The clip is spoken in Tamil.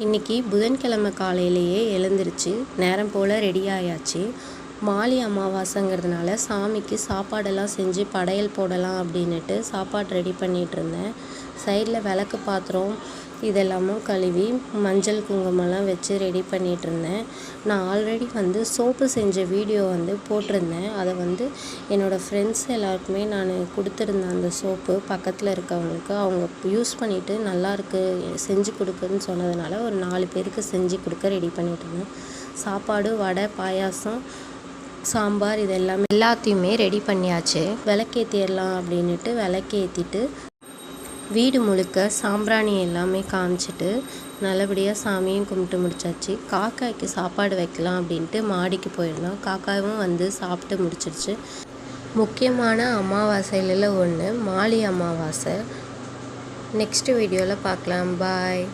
இன்றைக்கி புதன்கிழமை காலையிலேயே எழுந்திருச்சு நேரம் போல் ரெடி ஆயாச்சு. மாலி அமாவாசைங்கிறதுனால சாமிக்கு சாப்பாடெல்லாம் செஞ்சு படையல் போடலாம் அப்படின்னுட்டு சாப்பாடு ரெடி பண்ணிகிட்டு இருந்தேன். சைடில் விளக்கு பாத்திரம் இதெல்லாமும் கழுவி மஞ்சள் குங்குமம்லாம் வச்சு ரெடி பண்ணிகிட்டு இருந்தேன். நான் ஆல்ரெடி சோப்பு செஞ்ச வீடியோ போட்டிருந்தேன். அதை என்னோடய ஃப்ரெண்ட்ஸ் எல்லாருக்குமே நான் கொடுத்துருந்தேன். அந்த சோப்பு பக்கத்தில் இருக்கவங்களுக்கு அவங்க யூஸ் பண்ணிவிட்டு நல்லாயிருக்கு செஞ்சு கொடுக்குன்னு சொன்னதுனால ஒரு 4 பேருக்கு செஞ்சு கொடுக்க ரெடி பண்ணிகிட்டு இருந்தேன். சாப்பாடு, வடை, பாயாசம், சாம்பார் இது எல்லாத்தையுமே ரெடி பண்ணியாச்சு. விளக்கேற்றிடலாம் அப்படின்ட்டு விளக்கேற்றிட்டு வீடு முழுக்க சாம்பிராணி எல்லாமே காமிச்சிட்டு நல்லபடியாக சாமியும் கும்பிட்டு முடிச்சாச்சு. காக்காய்க்கு சாப்பாடு வைக்கலாம் அப்படின்ட்டு மாடிக்கு போயிருந்தோம். காக்காவும் சாப்பிட்டு முடிச்சிருச்சு. முக்கியமான அமாவாசையில் ஒன்று மாலி அமாவாசை. நெக்ஸ்ட் வீடியோவில் பார்க்கலாம். பாய்.